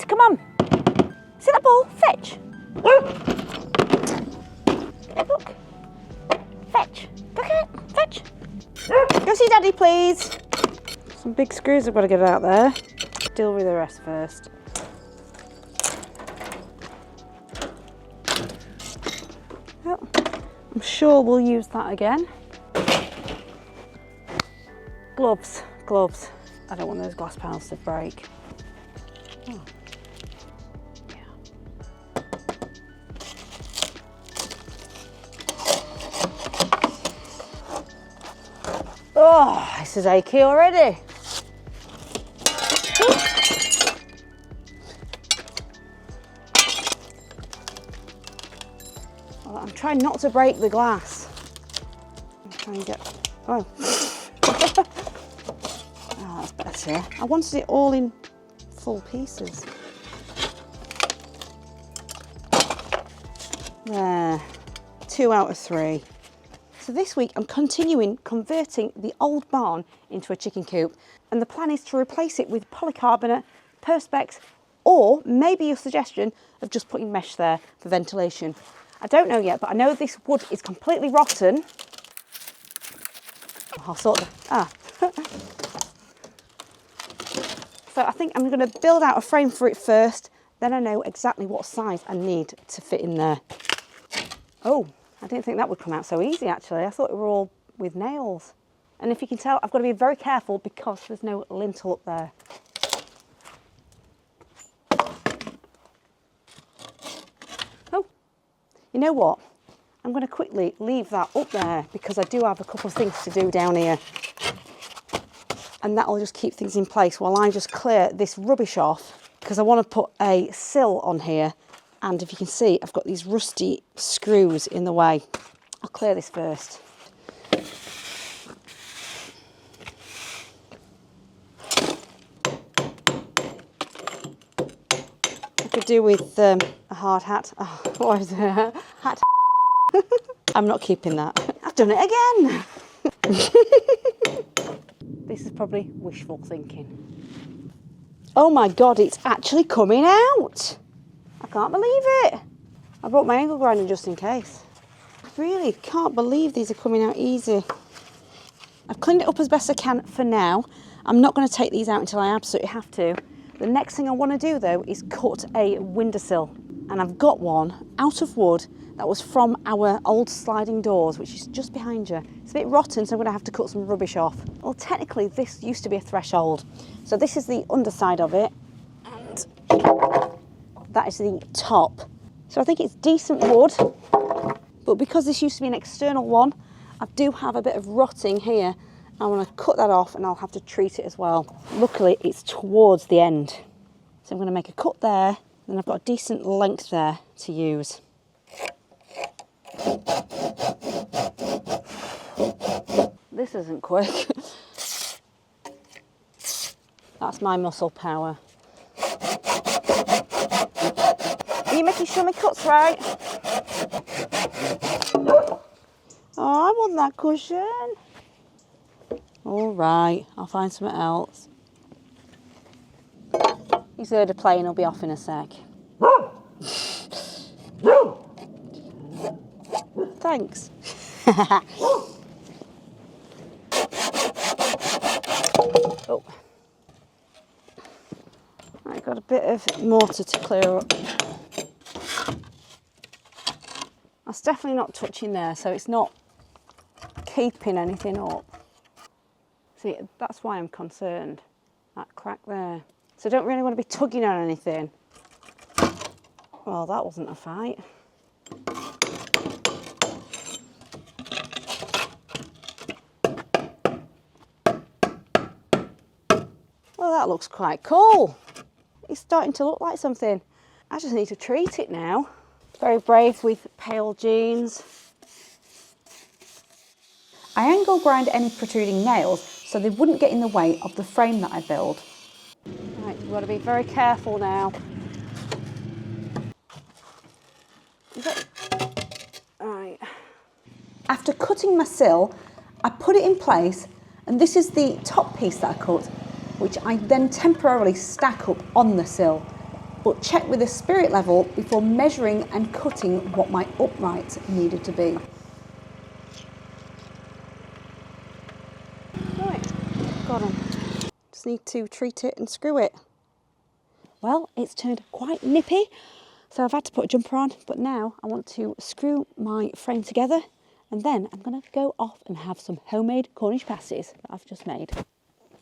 come on. See that ball? Fetch. Look. Fetch. Look at it. Fetch. Go see Daddy, please. Some big screws I've got to get out there. Deal with the rest first. Oh, I'm sure we'll use that again. Gloves, gloves. I don't want those glass panels to break. Oh. Yeah. Oh, this is achy already. Well, I'm trying not to break the glass. I'm trying to get, oh. Oh, that's better. I wanted it all in full pieces. There, 2 out of 3. So this week I'm continuing converting the old barn into a chicken coop, and the plan is to replace it with polycarbonate, perspex, or maybe your suggestion of just putting mesh there for ventilation. I don't know yet, but I know this wood is completely rotten. I'll sort that. So I think I'm going to build out a frame for it first, then I know exactly what size I need to fit in there. Oh, I didn't think that would come out so easy actually. I thought it were all with nails. And if you can tell, I've got to be very careful because there's no lintel up there. Oh, you know what? I'm going to quickly leave that up there because I do have a couple of things to do down here. And that'll just keep things in place while I just clear this rubbish off, because I want to put a sill on here. And if you can see, I've got these rusty screws in the way. I'll clear this first. I could do with a hard hat. Oh, what is it? Hat. I'm not keeping that. I've done it again. This is probably wishful thinking. Oh my God, it's actually coming out. I can't believe it. I brought my angle grinder just in case. I really can't believe these are coming out easy. I've cleaned it up as best I can for now. I'm not going to take these out until I absolutely have to. The next thing I want to do though is cut a windowsill. And I've got one out of wood that was from our old sliding doors, which is just behind you. It's a bit rotten, so I'm going to have to cut some rubbish off. Well, technically this used to be a threshold. So this is the underside of it. And that is the top. So I think it's decent wood, but because this used to be an external one, I do have a bit of rotting here. I want to cut that off and I'll have to treat it as well. Luckily, it's towards the end. So I'm going to make a cut there, then I've got a decent length there to use. This isn't quick. That's my muscle power. Are you making sure my cut's right? Oh, I want that cushion. All right, I'll find something else. He's heard a plane, he'll be off in a sec. Thanks. Oh. I've got a bit of mortar to clear up. That's definitely not touching there, so it's not keeping anything up. See, that's why I'm concerned. That crack there. So I don't really want to be tugging on anything. Well, that wasn't a fight. Well, that looks quite cool. It's starting to look like something. I just need to treat it now. Very brave with pale jeans. I angle grind any protruding nails so they wouldn't get in the way of the frame that I build. Right, you've got to be very careful now. Right. After cutting my sill, I put it in place, and this is the top piece that I cut, which I then temporarily stack up on the sill. but check with the spirit level before measuring and cutting what my upright needed to be. Right, got 'em. Just need to treat it and screw it. Well, it's turned quite nippy, so I've had to put a jumper on, but now I want to screw my frame together, and then I'm going to go off and have some homemade Cornish pasties that I've just made.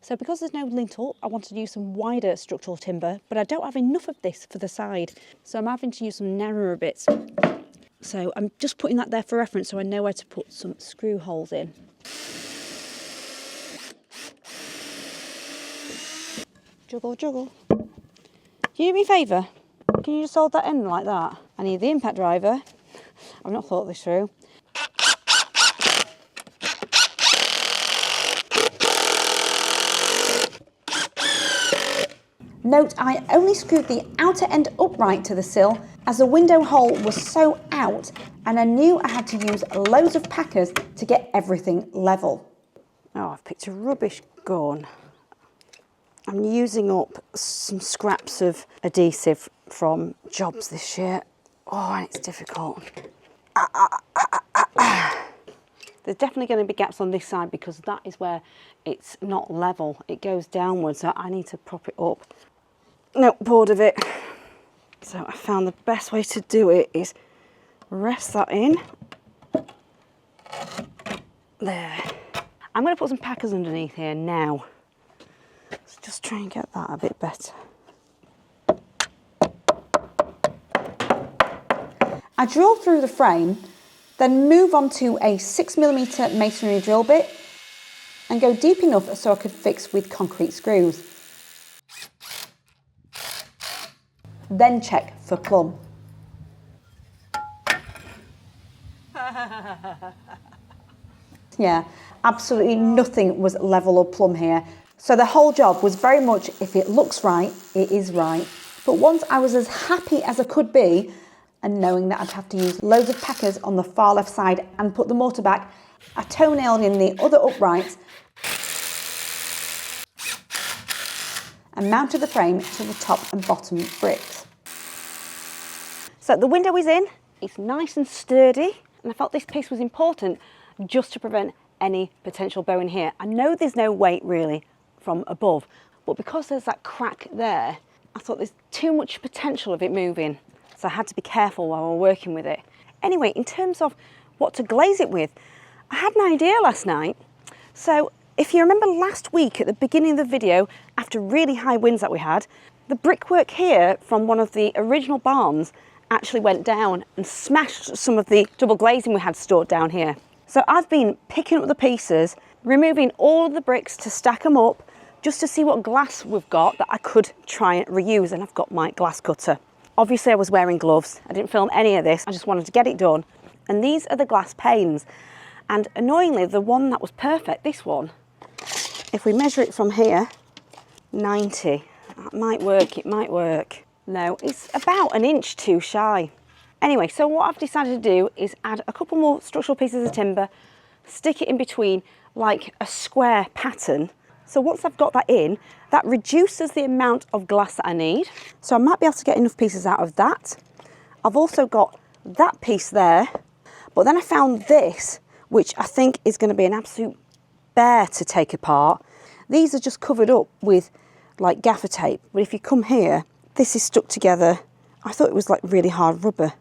So because there's no lintel, I wanted to use some wider structural timber, but I don't have enough of this for the side, so I'm having to use some narrower bits. So I'm just putting that there for reference so I know where to put some screw holes in. Juggle, juggle. Do you do me a favour? Can you just hold that end like that? I need the impact driver. I've not thought this through. Note, I only screwed the outer end upright to the sill as the window hole was so out, and I knew I had to use loads of packers to get everything level. Oh, I've picked a rubbish gun. I'm using up some scraps of adhesive from jobs this year. Oh, and it's difficult. There's definitely going to be gaps on this side because that is where it's not level. It goes downwards, so I need to prop it up. Nope, bored of it. So I found the best way to do it is rest that in. There. I'm going to put some packers underneath here now. Let's just try and get that a bit better. I drill through the frame, then move on to a 6mm masonry drill bit and go deep enough so I could fix with concrete screws. Then check for plumb. Yeah, absolutely nothing was level or plumb here. So the whole job was very much, if it looks right, it is right. But once I was as happy as I could be, and knowing that I'd have to use loads of packers on the far left side and put the mortar back, I toe-nailed in the other uprights and mounted the frame to the top and bottom bricks. So the window is in, it's nice and sturdy, and I felt this piece was important just to prevent any potential bowing here. I know there's no weight really from above, but because there's that crack there, I thought there's too much potential of it moving. So I had to be careful while we were working with it. Anyway, in terms of what to glaze it with, I had an idea last night. So if you remember last week at the beginning of the video, after really high winds that we had, the brickwork here from one of the original barns actually went down and smashed some of the double glazing we had stored down here. So I've been picking up the pieces, removing all of the bricks to stack them up, just to see what glass we've got that I could try and reuse, and I've got my glass cutter. Obviously I was wearing gloves, I didn't film any of this, I just wanted to get it done. And these are the glass panes. And annoyingly, the one that was perfect, this one, if we measure it from here, 90. That might work, it might work. No, it's about an inch too shy. Anyway, so what I've decided to do is add a couple more structural pieces of timber, stick it in between like a square pattern. So once I've got that in, that reduces the amount of glass that I need. So I might be able to get enough pieces out of that. I've also got that piece there, but then I found this, which I think is going to be an absolute bear to take apart. These are just covered up with like gaffer tape, but if you come here, this is stuck together. I thought it was like really hard rubber,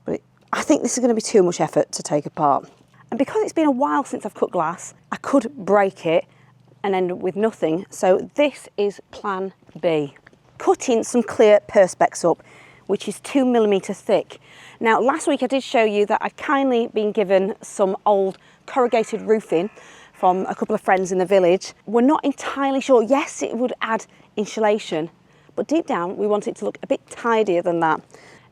but I think this is going to be too much effort to take apart. And because it's been a while since I've cut glass, I could break it and end up with nothing. So this is plan B. Cutting some clear perspex up, which is 2mm thick. Now, last week I did show you that I'd kindly been given some old corrugated roofing from a couple of friends in the village. We're not entirely sure. Yes, it would add insulation, but deep down we want it to look a bit tidier than that.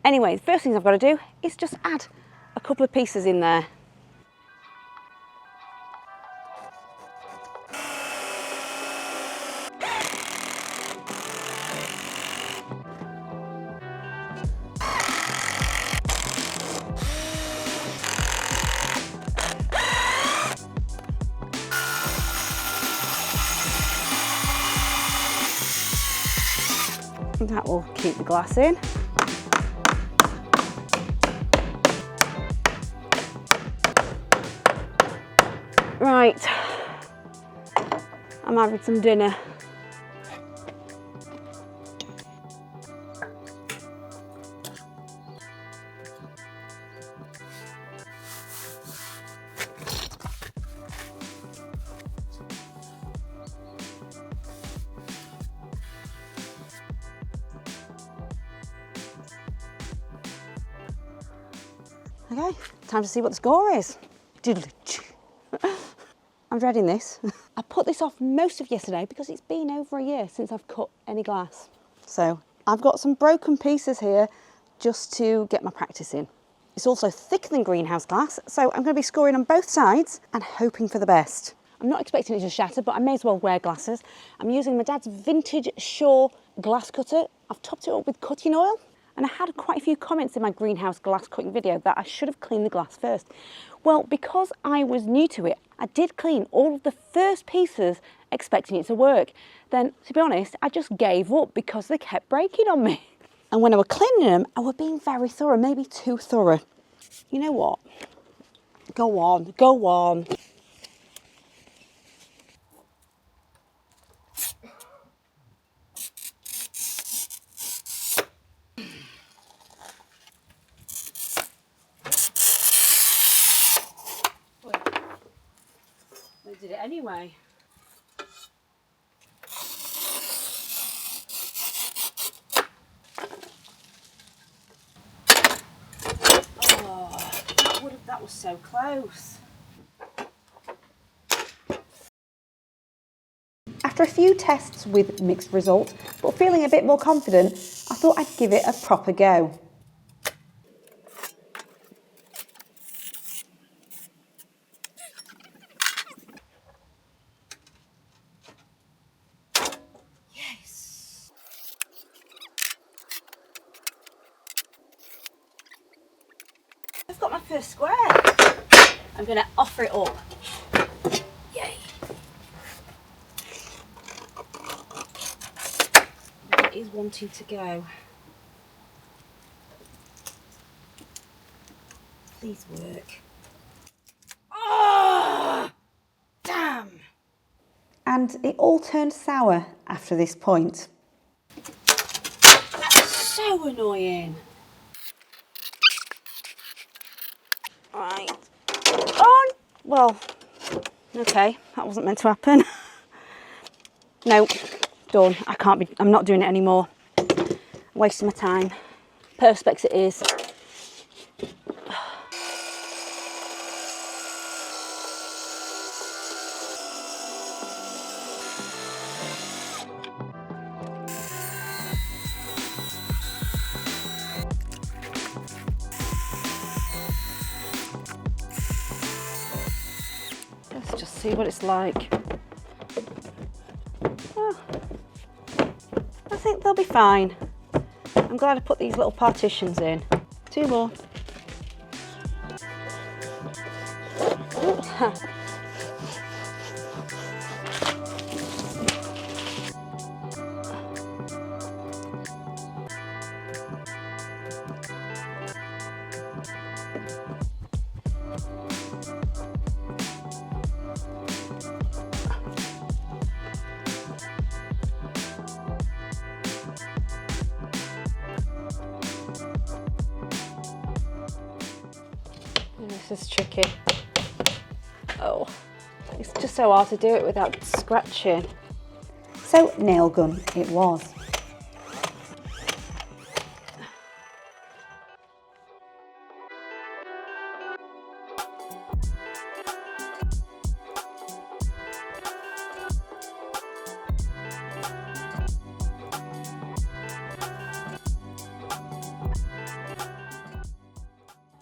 Anyway, the first thing I've got to do is just add a couple of pieces in there. That will keep the glass in. Right, I'm having some dinner. Okay, time to see what the score is. I'm dreading this. I put this off most of yesterday because it's been over a year since I've cut any glass. So I've got some broken pieces here just to get my practice in. It's also thicker than greenhouse glass, so I'm going to be scoring on both sides and hoping for the best. I'm not expecting it to shatter, but I may as well wear glasses. I'm using my dad's vintage Shaw glass cutter. I've topped it up with cutting oil. And I had quite a few comments in my greenhouse glass cutting video that I should have cleaned the glass first. Well, because I was new to it, I did clean all of the first pieces expecting it to work. Then, to be honest, I just gave up because they kept breaking on me. And when I was cleaning them, I was being very thorough, maybe too thorough. You know what? Go on, go on. They did it anyway. Oh, that was so close. After a few tests with mixed results, but feeling a bit more confident, I thought I'd give it a proper go. Yes. I've got my first square. I'm going to offer it up. Yay. It is wanting to go. Please work. Oh, damn. And it all turned sour after this point. That's so annoying. Right. Oh, well, okay, that wasn't meant to happen. No, done. I'm not doing it anymore. Wasting my time. Perspex it is. Let's just see what it's like. Oh, I think they'll be fine. I'm glad I put these little partitions in. 2 more. Oops. This is tricky. Oh, it's just so hard to do it without scratching. So nail gun it was.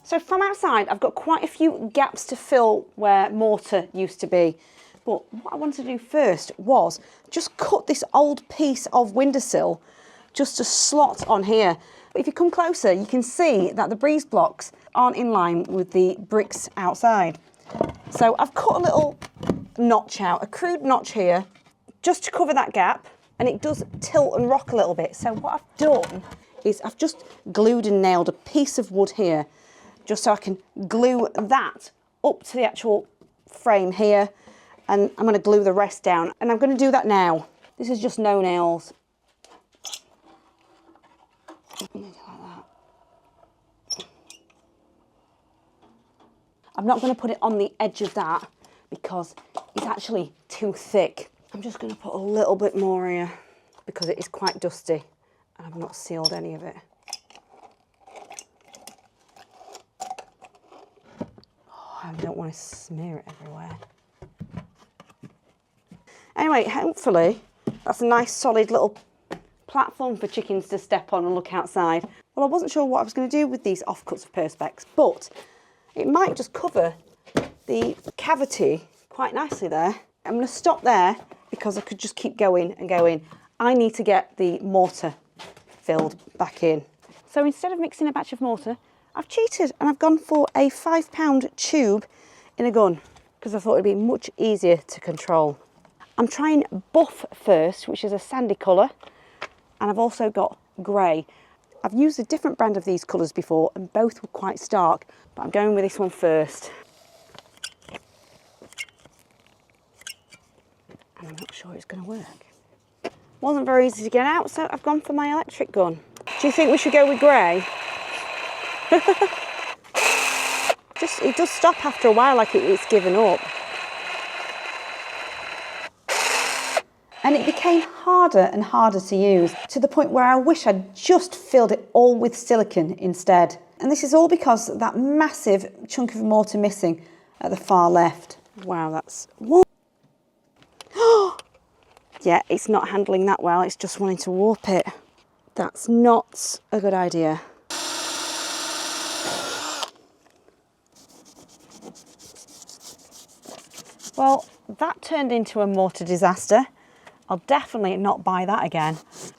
So from outside, I've got quite a few gaps to fill where mortar used to be. But what I wanted to do first was just cut this old piece of windowsill just to slot on here. But if you come closer, you can see that the breeze blocks aren't in line with the bricks outside. So I've cut a little notch out, a crude notch here, just to cover that gap. and it does tilt and rock a little bit. So what I've done is I've just glued and nailed a piece of wood here, just so I can glue that up to the actual frame here, and I'm going to glue the rest down, and I'm going to do that now. This is just no nails. I'm not going to put it on the edge of that because it's actually too thick. I'm just going to put a little bit more here because it is quite dusty and I've not sealed any of it. Oh, I don't want to smear it everywhere. Anyway, hopefully that's a nice solid little platform for chickens to step on and look outside. Well, I wasn't sure what I was going to do with these offcuts of perspex, but it might just cover the cavity quite nicely there. I'm going to stop there because I could just keep going and going. I need to get the mortar filled back in. So instead of mixing a batch of mortar, I've cheated and I've gone for a £5 tube in a gun because I thought it'd be much easier to control. I'm trying buff first, which is a sandy colour, and I've also got grey. I've used a different brand of these colours before and both were quite stark, but I'm going with this one first. And I'm not sure it's going to work. Wasn't very easy to get out, so I've gone for my electric gun. Do you think we should go with grey? It does stop after a while, like it's given up. And it became harder and harder to use, to the point where I wish I'd just filled it all with silicone instead. And this is all because of that massive chunk of mortar missing at the far left. Wow, that's... Yeah, it's not handling that well, it's just wanting to warp it. That's not a good idea. Well, that turned into a mortar disaster. I'll definitely not buy that again.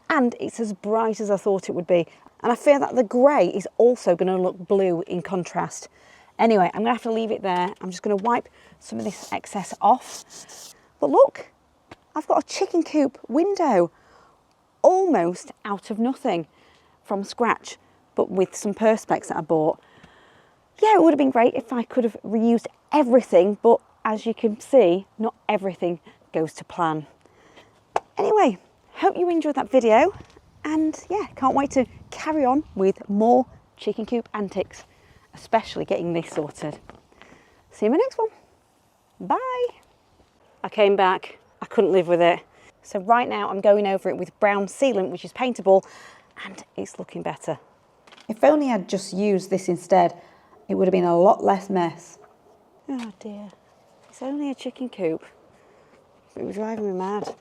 And it's as bright as I thought it would be. And I fear that the grey is also going to look blue in contrast. Anyway, I'm going to have to leave it there. I'm just going to wipe some of this excess off. But look, I've got a chicken coop window almost out of nothing from scratch, but with some perspex that I bought. Yeah, it would have been great if I could have reused everything, but as you can see, not everything goes to plan. Anyway, hope you enjoyed that video, and yeah, can't wait to carry on with more chicken coop antics, especially getting this sorted. See you in my next one. Bye. I came back, I couldn't live with it. So right now I'm going over it with brown sealant, which is paintable, and it's looking better. If only I'd just used this instead, it would have been a lot less mess. Oh dear, it's only a chicken coop. It was driving me mad.